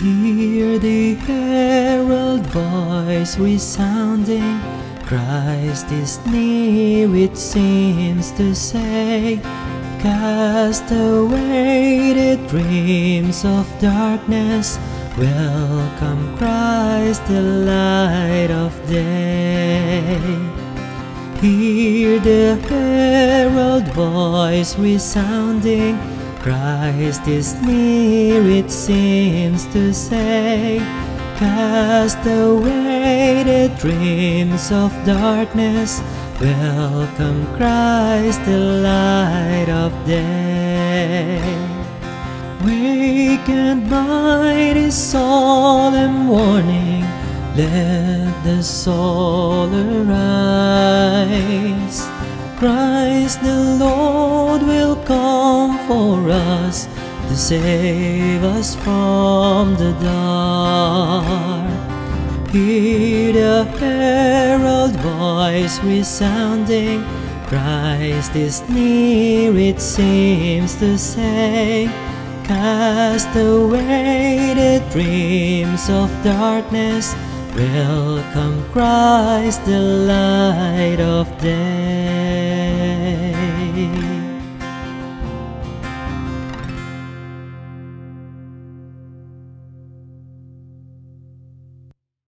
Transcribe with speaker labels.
Speaker 1: Hear the herald voice resounding, Christ is near, it seems to say. Cast away the dreams of darkness, welcome Christ, the light of day. Hear the herald voice resounding, Christ is near, it seems to say. Cast away the dreams of darkness, welcome Christ, the light of day. Wakened by this solemn warning, let the soul arise. Christ the Lord will come for us to save us from the dark. Hear the herald voice resounding, Christ is near, it seems to say. Cast away the dreams of darkness, welcome Christ, the light of day.